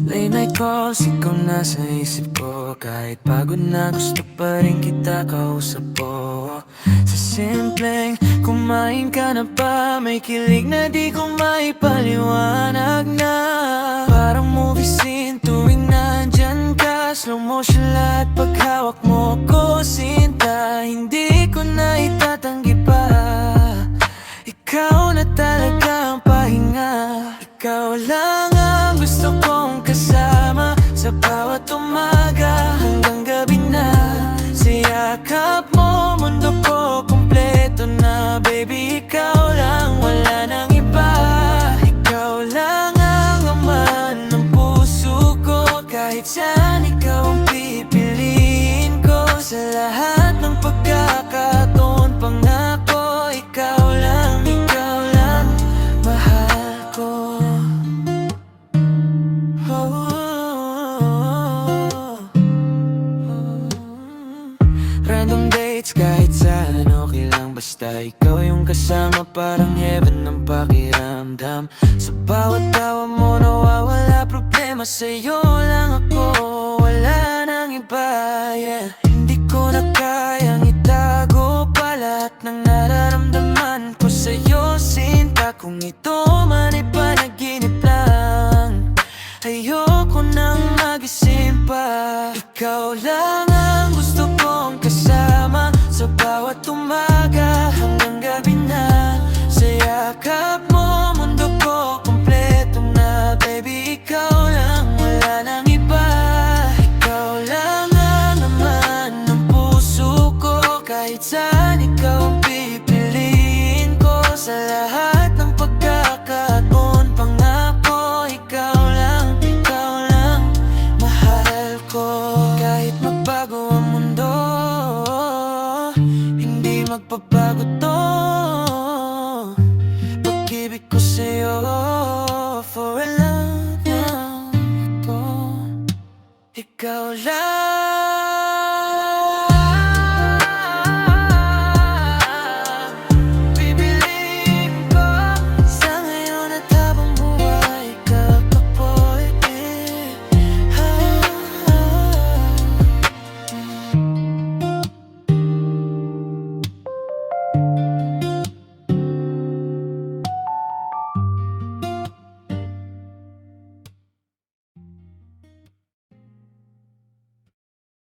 Late night calls, ikaw nasa isip ko. Kahit pagod na gusto pa rin kita kausap po. Sa simpleng kumain ka na ba? May kilig na di ko maipaliwanag na. Parang movie scene tuwing nandyan ka. Slow motion lahat paghawak mo ko, sinta. Hindi ko na itatanggi pa. Ikaw na talaga ang pahinga. Ikaw lang ang gusto kong kasama sa bawat umaga hanggang gabi na. Sa yakap mo, mundo ko kumpleto na. Baby, ikaw lang, wala nang iba. Ikaw lang ang laman ng puso ko. Kahit saan ikaw ang pipiliin ko. Sa lahat ng pagkakataon, pangako, ikaw lang mahal ko. Random dates kahit saan okay lang. Basta ikaw yung kasama, parang heaven ng pakiramdam. Sa bawat tawa mo nawawala problema. Sa'yo lang ako, wala nang iba, yeah. Hindi ko na kayang itago pa lahat ng nararamdaman ko sa'yo, sinta. Kung ito man ay panaginip lang, ayoko nang magising pa. Ikaw lang ang gusto kong kasama sa bawat umaga hanggang gabi na. Sa yakap mo, mundo ko kumpleto na. Baby, ikaw lang, wala nang iba. Ikaw lang ang laman ng puso ko. Kahit saan ikaw ang pipiliin ko. Sa lahat ng pagkakataon, pangako, ikaw lang mahal ko. Kahit magbago ang mundo, hindi magbabago to. Pag-ibig ko sa'yo, for a love now ko. Ikaw lang